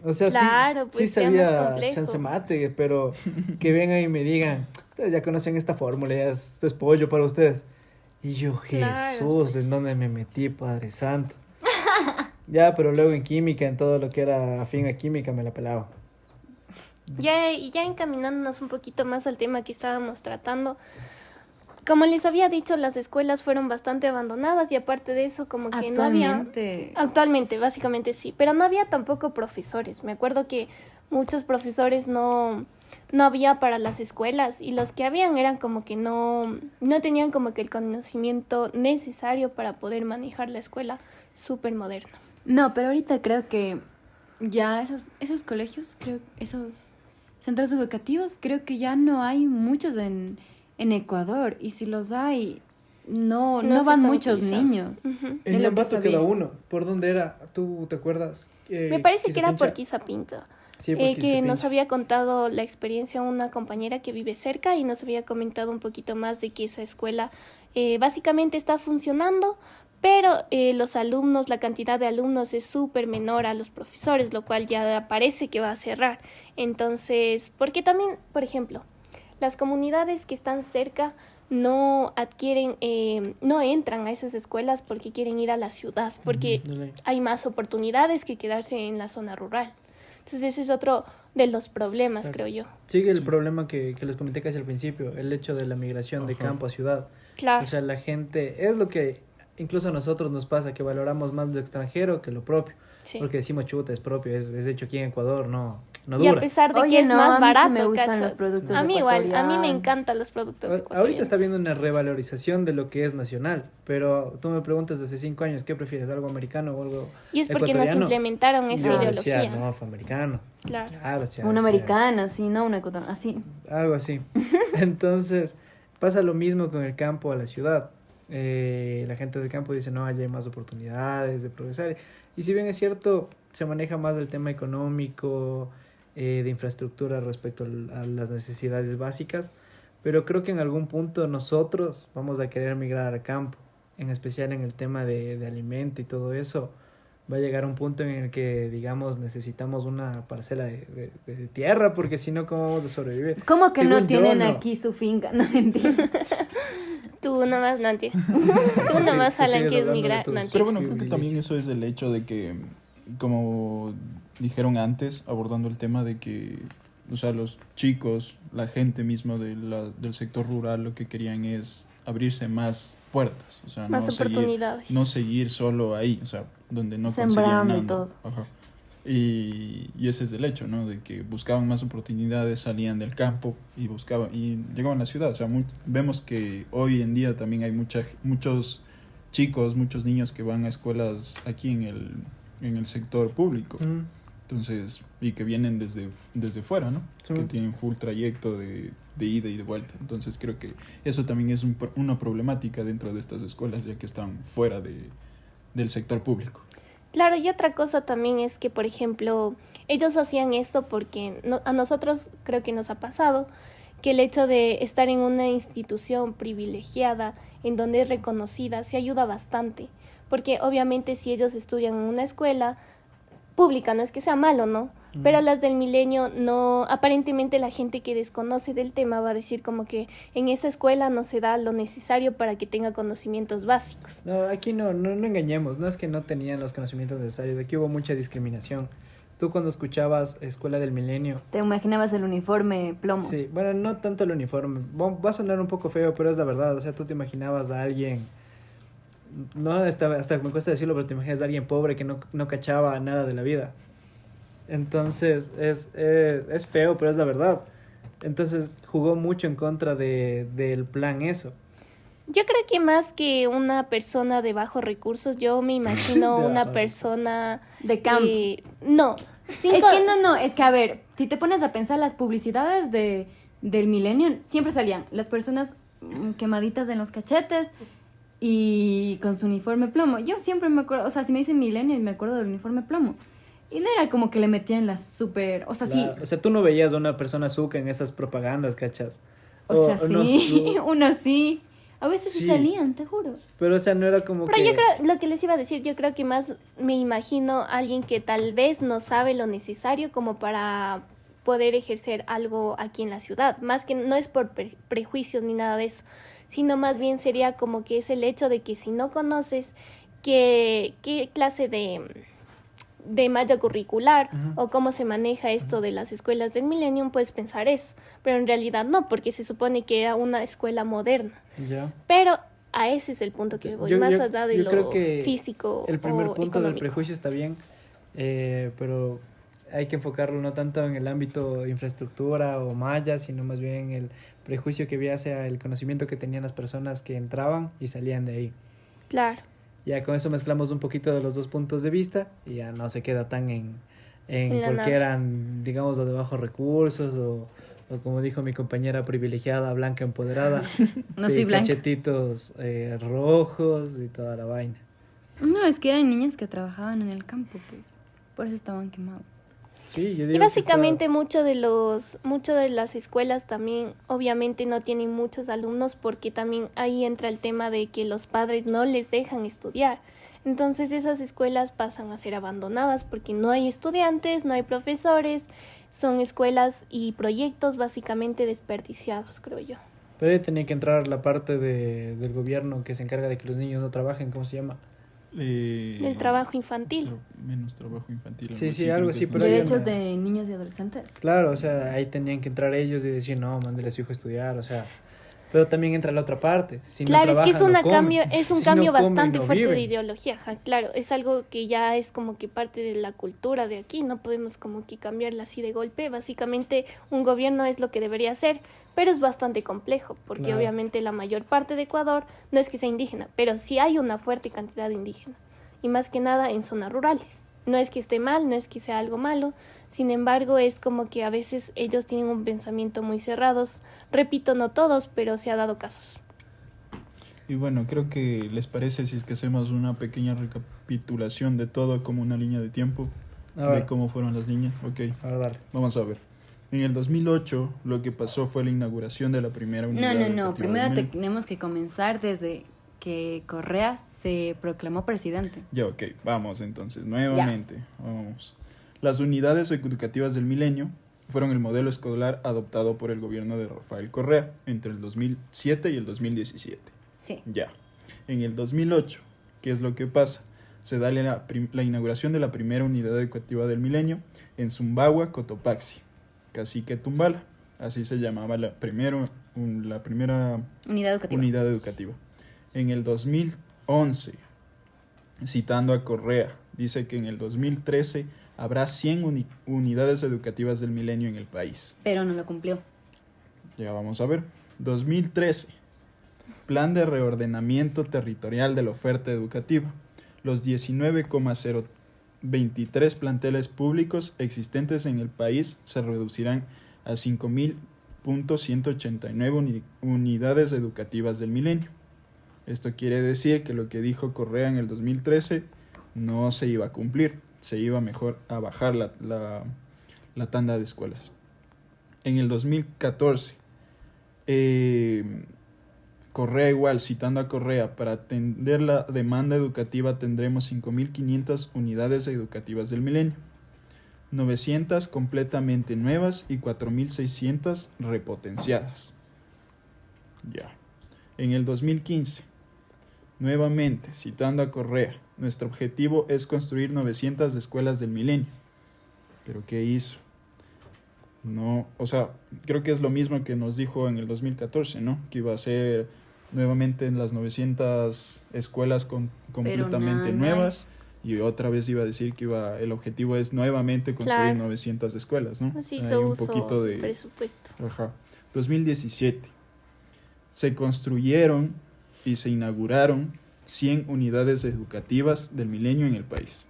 [SPEAKER 3] O sea,
[SPEAKER 1] Claro,
[SPEAKER 3] sí
[SPEAKER 1] pues, ya más
[SPEAKER 3] sabía
[SPEAKER 1] complejo.
[SPEAKER 3] chance mate, pero que vengan y me digan, ustedes ya conocen esta fórmula, ya esto es pollo para ustedes. Y yo,
[SPEAKER 1] Claro,
[SPEAKER 3] Jesús,
[SPEAKER 1] pues.
[SPEAKER 3] ¿en dónde me metí, Padre Santo? Ya, pero luego en química, en todo lo que era afín a química, me la pelaba.
[SPEAKER 1] Ya encaminándonos un poquito más al tema que estábamos tratando, como les había dicho, las escuelas fueron bastante abandonadas y aparte de eso como que no había... Actualmente, básicamente sí, pero no había tampoco profesores. Me acuerdo que muchos profesores no había para las escuelas y los que habían eran como que no tenían como que el conocimiento necesario para poder manejar la escuela súper moderna.
[SPEAKER 2] No, pero ahorita creo que ya esos colegios, esos centros educativos, creo que ya no hay muchos en Ecuador. Y si los hay, no
[SPEAKER 1] se
[SPEAKER 2] van
[SPEAKER 1] están
[SPEAKER 2] muchos
[SPEAKER 1] utilizando.
[SPEAKER 2] niños.
[SPEAKER 1] Ujú.
[SPEAKER 2] de
[SPEAKER 3] En
[SPEAKER 2] lo que
[SPEAKER 3] Ambato
[SPEAKER 2] sabía.
[SPEAKER 3] queda uno. ¿Por dónde era? ¿Tú te acuerdas?
[SPEAKER 1] Me parece que era por
[SPEAKER 3] Quizapincha.
[SPEAKER 1] Quizapinto.
[SPEAKER 3] Sí, por
[SPEAKER 1] Que
[SPEAKER 3] Quizapincha.
[SPEAKER 1] nos había contado la experiencia una compañera que vive cerca y nos había comentado un poquito más de que esa escuela básicamente está funcionando, pero los alumnos, la cantidad de alumnos es súper menor a los profesores, lo cual ya parece que va a cerrar. Entonces, porque también, por ejemplo, las comunidades que están cerca no adquieren, no entran a esas escuelas porque quieren ir a la ciudad, porque
[SPEAKER 3] Dale.
[SPEAKER 1] hay más oportunidades que quedarse en la zona rural. Entonces ese es otro de los problemas,
[SPEAKER 3] Claro.
[SPEAKER 1] creo yo.
[SPEAKER 3] Sigue el problema que les comenté casi al principio, el hecho de la migración de
[SPEAKER 4] Ajá.
[SPEAKER 3] campo a ciudad.
[SPEAKER 1] Claro.
[SPEAKER 3] O sea, la gente, es lo que incluso a nosotros nos pasa, que valoramos más lo extranjero que lo propio.
[SPEAKER 1] Sí.
[SPEAKER 3] Porque decimos, chuta, es propio, es hecho aquí en Ecuador, no
[SPEAKER 1] Y a
[SPEAKER 3] dura.
[SPEAKER 1] pesar de
[SPEAKER 2] Oye,
[SPEAKER 1] que es
[SPEAKER 2] no, a
[SPEAKER 1] más
[SPEAKER 2] mí sí
[SPEAKER 1] barato,
[SPEAKER 2] me gustan
[SPEAKER 1] ¿cachas?
[SPEAKER 2] los productos
[SPEAKER 1] A mí igual, a mí me
[SPEAKER 2] ecuatorianos.
[SPEAKER 1] encantan los productos
[SPEAKER 3] Ahorita
[SPEAKER 1] ecuatorianos.
[SPEAKER 3] está habiendo una revalorización de lo que es nacional, pero tú me preguntas desde 5 años, ¿qué prefieres, algo americano o algo
[SPEAKER 1] Y es porque nos
[SPEAKER 3] ecuatoriano?
[SPEAKER 1] implementaron esa
[SPEAKER 3] Yo
[SPEAKER 1] ideología.
[SPEAKER 3] decía, no, fue americano.
[SPEAKER 1] Claro.
[SPEAKER 3] Claro, sí,
[SPEAKER 2] Un
[SPEAKER 3] decía,
[SPEAKER 2] americano, sí, no un ecuatoriano, así.
[SPEAKER 3] algo así. Entonces, pasa lo mismo con el campo a la ciudad. La gente del campo dice, no, allá hay más oportunidades de progresar. Y si bien es cierto, se maneja más el tema económico, de infraestructura respecto a las necesidades básicas, pero creo que en algún punto nosotros vamos a querer migrar al campo, en especial en el tema de alimento y todo eso. Va a llegar un punto en el que, digamos, necesitamos una parcela de tierra, porque si no, ¿cómo vamos a sobrevivir?
[SPEAKER 2] ¿Cómo que
[SPEAKER 3] Según
[SPEAKER 2] no
[SPEAKER 3] yo,
[SPEAKER 2] tienen
[SPEAKER 3] no.
[SPEAKER 2] aquí su finca? No entiendo.
[SPEAKER 1] Tú nomás, Nanti. Tú nomás,
[SPEAKER 3] tú
[SPEAKER 1] Alan,
[SPEAKER 3] sigues
[SPEAKER 1] quieres
[SPEAKER 3] hablando de
[SPEAKER 1] migrar,
[SPEAKER 3] tus-
[SPEAKER 1] Nanti.
[SPEAKER 4] Pero bueno, creo que
[SPEAKER 3] privilegios.
[SPEAKER 4] también eso es el hecho de que, como dijeron antes, abordando el tema de que, o sea, los chicos, la gente misma del sector rural, lo que querían es abrirse más puertas, o sea,
[SPEAKER 1] Más
[SPEAKER 4] no seguir,
[SPEAKER 1] oportunidades.
[SPEAKER 4] no seguir solo ahí, o sea, donde no
[SPEAKER 2] Sembrando y
[SPEAKER 4] conseguían nada.
[SPEAKER 2] todo.
[SPEAKER 4] Ajá. Y ese es el hecho, ¿no? De que buscaban más oportunidades, salían del campo y llegaban a la ciudad. O sea, vemos que hoy en día también hay muchos chicos, muchos niños que van a escuelas aquí en el sector público.
[SPEAKER 3] Mm.
[SPEAKER 4] Entonces, y que vienen desde fuera, ¿no?
[SPEAKER 3] Sí.
[SPEAKER 4] Que tienen full trayecto de ida y de vuelta. Entonces, creo que eso también es una problemática dentro de estas escuelas, ya que están fuera del sector público.
[SPEAKER 1] Claro, y otra cosa también es que, por ejemplo, ellos hacían esto porque a nosotros creo que nos ha pasado que el hecho de estar en una institución privilegiada, en donde es reconocida, se ayuda bastante. Porque obviamente si ellos estudian en una escuela pública, no es que sea malo, ¿no? Pero las del milenio no, aparentemente la gente que desconoce del tema va a decir como que en esa escuela no se da lo necesario para que tenga conocimientos básicos.
[SPEAKER 3] No, aquí no engañemos, no es que no tenían los conocimientos necesarios, aquí hubo mucha discriminación. Tú cuando escuchabas Escuela del Milenio,
[SPEAKER 2] ¿Te imaginabas el uniforme plomo?
[SPEAKER 3] sí, bueno, no tanto el uniforme, va a sonar un poco feo, pero es la verdad, o sea, tú te imaginabas a alguien, no, hasta me cuesta decirlo, pero te imaginas a alguien pobre que no cachaba nada de la vida. Entonces, es feo, pero es la verdad. Entonces, jugó mucho en contra del plan eso.
[SPEAKER 1] Yo creo que más que una persona de bajos recursos, yo me imagino
[SPEAKER 3] De
[SPEAKER 1] una
[SPEAKER 3] bajos
[SPEAKER 1] persona...
[SPEAKER 2] De campo.
[SPEAKER 1] No.
[SPEAKER 2] Es que no, es que a ver, si te pones a pensar las publicidades del Millennium, siempre salían las personas quemaditas en los cachetes y con su uniforme plomo. Yo siempre me acuerdo, o sea, si me dicen Millennium, me acuerdo del uniforme plomo. Y no era como que le metían la súper... O sea, sí.
[SPEAKER 3] O sea, tú no veías a una persona azúcar en esas propagandas, ¿cachas?
[SPEAKER 2] O sea,
[SPEAKER 3] no
[SPEAKER 2] sí. Uno sí. A veces sí
[SPEAKER 3] Sí.
[SPEAKER 2] salían, te juro.
[SPEAKER 3] Pero, o sea, no era como
[SPEAKER 1] Pero
[SPEAKER 3] que...
[SPEAKER 1] yo creo, lo que les iba a decir, yo creo que más me imagino a alguien que tal vez no sabe lo necesario como para poder ejercer algo aquí en la ciudad. Más que no es por prejuicios ni nada de eso, sino más bien sería como que es el hecho de que si no conoces qué clase de malla curricular
[SPEAKER 3] Ujú.
[SPEAKER 1] o cómo se maneja esto de las escuelas del Millennium, puedes pensar eso. Pero en realidad no, porque se supone que era una escuela moderna.
[SPEAKER 3] Ya.
[SPEAKER 1] Pero a ese es el punto que voy, más allá de
[SPEAKER 3] yo creo
[SPEAKER 1] lo
[SPEAKER 3] que
[SPEAKER 1] físico
[SPEAKER 3] el primer
[SPEAKER 1] o
[SPEAKER 3] punto del
[SPEAKER 1] económico.
[SPEAKER 3] prejuicio está bien, pero hay que enfocarlo no tanto en el ámbito infraestructura o malla, sino más bien el prejuicio que había hacia el conocimiento que tenían las personas que entraban y salían de ahí.
[SPEAKER 1] Claro.
[SPEAKER 3] Ya con eso mezclamos un poquito de los dos puntos de vista y ya no se queda tan en
[SPEAKER 1] En la
[SPEAKER 3] porque
[SPEAKER 1] nada.
[SPEAKER 3] eran, digamos, los de bajos recursos o como dijo mi compañera privilegiada, blanca empoderada,
[SPEAKER 2] No soy blanca.
[SPEAKER 3] cachetitos rojos y toda la vaina.
[SPEAKER 2] No, es que eran niños que trabajaban en el campo, pues. Por eso estaban quemados.
[SPEAKER 3] Sí, yo digo
[SPEAKER 1] Y
[SPEAKER 3] que
[SPEAKER 1] básicamente mucho de las escuelas también obviamente no tienen muchos alumnos porque también ahí entra el tema de que los padres no les dejan estudiar. Entonces esas escuelas pasan a ser abandonadas porque no hay estudiantes, no hay profesores, son escuelas y proyectos básicamente desperdiciados, creo yo.
[SPEAKER 3] pero ahí tenía que entrar la parte del gobierno que se encarga de que los niños no trabajen, ¿cómo se llama?
[SPEAKER 1] Del trabajo infantil.
[SPEAKER 4] Menos trabajo infantil.
[SPEAKER 3] Sí, sí,
[SPEAKER 4] creo
[SPEAKER 3] algo
[SPEAKER 4] que
[SPEAKER 3] así,
[SPEAKER 4] es.
[SPEAKER 3] pero hay
[SPEAKER 2] Derechos
[SPEAKER 3] una-
[SPEAKER 2] de niños y adolescentes.
[SPEAKER 3] Claro, o sea, ahí tenían que entrar ellos y decir, no, mándele a su hijo a estudiar, o sea, pero también entra la otra parte. Si no
[SPEAKER 1] Claro, es que es
[SPEAKER 3] trabajan, no
[SPEAKER 1] un
[SPEAKER 3] comen.
[SPEAKER 1] cambio, es un
[SPEAKER 3] Si
[SPEAKER 1] cambio
[SPEAKER 3] no comen,
[SPEAKER 1] bastante
[SPEAKER 3] no
[SPEAKER 1] fuerte de
[SPEAKER 3] viven.
[SPEAKER 1] ideología, ajá, claro, es algo que ya es como que parte de la cultura de aquí, no podemos como que cambiarla así de golpe, básicamente un gobierno es lo que debería hacer, pero es bastante complejo, porque
[SPEAKER 3] Claro.
[SPEAKER 1] obviamente la mayor parte de Ecuador no es que sea indígena, pero sí hay una fuerte cantidad de indígenas, y más que nada en zonas rurales. No es que esté mal, no es que sea algo malo, sin embargo es como que a veces ellos tienen un pensamiento muy cerrados, repito, no todos, pero se ha dado casos.
[SPEAKER 4] Y bueno, creo que les parece si es que hacemos una pequeña recapitulación de todo como una línea de tiempo,
[SPEAKER 3] A
[SPEAKER 4] de
[SPEAKER 3] ver,
[SPEAKER 4] cómo fueron las líneas. Ok,
[SPEAKER 3] ahora dale.
[SPEAKER 4] vamos a ver. En el 2008 lo que pasó fue la inauguración de la primera unidad
[SPEAKER 2] No.
[SPEAKER 4] educativa
[SPEAKER 2] Primero
[SPEAKER 4] del Millennium.
[SPEAKER 2] tenemos que comenzar desde que Correa se proclamó presidente.
[SPEAKER 4] Ya, ok, vamos entonces, nuevamente, vamos. Las unidades educativas del Milenio fueron el modelo escolar adoptado por el gobierno de Rafael Correa entre el 2007 y el 2017.
[SPEAKER 2] Sí.
[SPEAKER 4] Ya. En el 2008, ¿qué es lo que pasa? Se da la inauguración de la primera unidad educativa del Milenio en Zumbagua, Cotopaxi, Cacique Tumbala. Así se llamaba la primera
[SPEAKER 2] Unidad educativa.
[SPEAKER 4] unidad educativa. En el 2011, citando a Correa, dice que en el 2013 habrá 100 unidades educativas del Milenio en el país.
[SPEAKER 2] Pero no lo cumplió.
[SPEAKER 4] Ya vamos a ver. 2013. Plan de reordenamiento territorial de la oferta educativa. Los 19,023 planteles públicos existentes en el país se reducirán a 5.189 unidades educativas del Milenio. Esto quiere decir que lo que dijo Correa en el 2013 no se iba a cumplir, se iba mejor a bajar la tanda de escuelas. En el 2014, Correa igual, citando a Correa, para atender la demanda educativa tendremos 5.500 unidades educativas del Milenio, 900 completamente nuevas y 4.600 repotenciadas. Ya. En el 2015, nuevamente, citando a Correa, nuestro objetivo es construir 900 escuelas del Milenio. ¿Pero qué hizo? No, o sea, creo que es lo mismo que nos dijo en el 2014, ¿no? Que iba a ser nuevamente en las 900 escuelas completamente
[SPEAKER 2] nada
[SPEAKER 4] nuevas y otra vez iba a decir que el objetivo es nuevamente construir
[SPEAKER 1] Claro.
[SPEAKER 4] 900 escuelas, ¿no?
[SPEAKER 1] Así
[SPEAKER 4] Hay
[SPEAKER 1] hizo
[SPEAKER 4] un
[SPEAKER 1] uso
[SPEAKER 4] poquito de
[SPEAKER 1] del presupuesto.
[SPEAKER 4] Ajá. 2017. Se construyeron y se inauguraron 100 unidades educativas del Milenio en el país.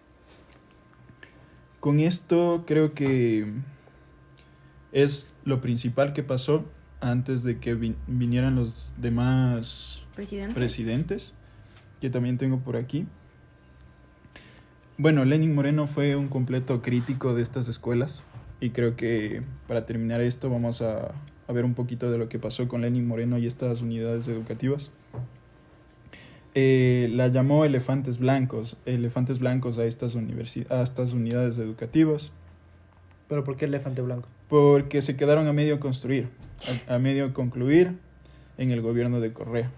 [SPEAKER 4] Con esto creo que es lo principal que pasó antes de que vinieran los demás
[SPEAKER 2] Presidente.
[SPEAKER 4] presidentes, que también tengo por aquí. Bueno, Lenin Moreno fue un completo crítico de estas escuelas y creo que para terminar esto vamos a ver un poquito de lo que pasó con Lenin Moreno y estas unidades educativas. La llamó elefantes blancos a estas unidades educativas.
[SPEAKER 3] ¿Pero por qué elefante blanco?
[SPEAKER 4] Porque se quedaron a medio construir, a medio concluir en el gobierno de Correa.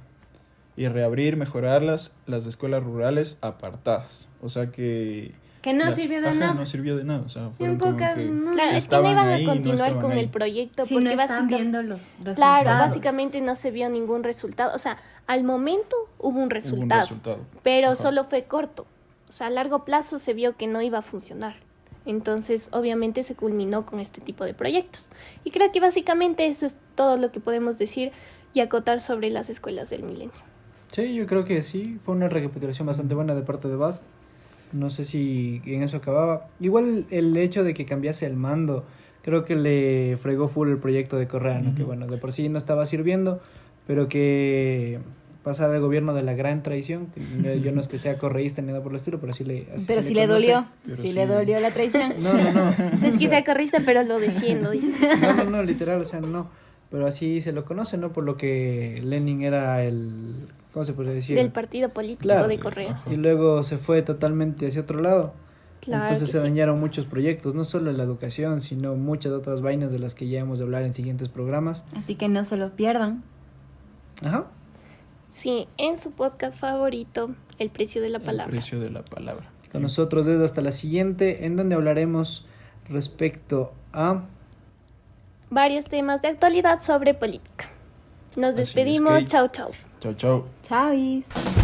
[SPEAKER 4] Y reabrir, mejorarlas, las escuelas rurales apartadas. O sea que...
[SPEAKER 2] Que no sirvió de nada.
[SPEAKER 4] No sirvió de nada. O sea,
[SPEAKER 2] En
[SPEAKER 4] fueron como
[SPEAKER 2] pocas,
[SPEAKER 4] que
[SPEAKER 2] no.
[SPEAKER 1] Claro, es que no
[SPEAKER 4] estaban
[SPEAKER 1] iban a
[SPEAKER 4] ahí y no
[SPEAKER 1] continuar
[SPEAKER 4] estaban
[SPEAKER 1] con
[SPEAKER 4] ahí.
[SPEAKER 1] el proyecto
[SPEAKER 2] Si
[SPEAKER 1] porque
[SPEAKER 2] no estaban
[SPEAKER 1] básicamente,
[SPEAKER 2] viendo los resultados.
[SPEAKER 1] claro, básicamente no se vio ningún resultado. O sea, al momento hubo un resultado, pero
[SPEAKER 4] Ajá.
[SPEAKER 1] solo fue corto. O sea, a largo plazo se vio que no iba a funcionar. Entonces, obviamente se culminó con este tipo de proyectos. Y creo que básicamente eso es todo lo que podemos decir y acotar sobre las escuelas del milenio.
[SPEAKER 3] Sí, yo creo que sí, fue una recapitulación bastante buena de parte de Vaz. No sé si en eso acababa. Igual el hecho de que cambiase el mando, creo que le fregó full el proyecto de Correa, ¿no? Que bueno, de por sí no estaba sirviendo, pero que pasara al gobierno de la gran traición. Yo no es que sea correísta ni nada por el estilo, pero sí le... así
[SPEAKER 2] Pero
[SPEAKER 3] se
[SPEAKER 2] sí
[SPEAKER 3] le
[SPEAKER 2] le
[SPEAKER 3] conoce.
[SPEAKER 2] dolió.
[SPEAKER 4] Pero
[SPEAKER 2] Sí
[SPEAKER 4] sí.
[SPEAKER 2] le dolió la traición.
[SPEAKER 3] No, no, no.
[SPEAKER 1] Es que sea corrista, pero lo defiendo, dice.
[SPEAKER 3] No, literal, o sea, no. Pero así se lo conoce, ¿no? Por lo que Lenin era el... ¿Cómo se podría decir?
[SPEAKER 1] Del partido político
[SPEAKER 3] Claro.
[SPEAKER 1] de Correa.
[SPEAKER 4] Ajá.
[SPEAKER 3] Y luego se fue totalmente hacia otro lado.
[SPEAKER 1] Claro
[SPEAKER 3] Entonces
[SPEAKER 1] que
[SPEAKER 3] se
[SPEAKER 1] sí.
[SPEAKER 3] dañaron muchos proyectos, no solo la educación, sino muchas otras vainas de las que ya hemos de hablar en siguientes programas.
[SPEAKER 2] Así que no se lo pierdan.
[SPEAKER 3] Ajá.
[SPEAKER 1] Sí, en su podcast favorito, El precio de la
[SPEAKER 4] El
[SPEAKER 1] palabra.
[SPEAKER 4] precio de la palabra.
[SPEAKER 3] Con nosotros desde hasta la siguiente, en donde hablaremos respecto a...
[SPEAKER 1] Varios temas de actualidad sobre política. Nos
[SPEAKER 4] Así es,
[SPEAKER 1] despedimos.
[SPEAKER 4] Kate.
[SPEAKER 1] Chau, chau.
[SPEAKER 4] Chao, chao.
[SPEAKER 2] Chao.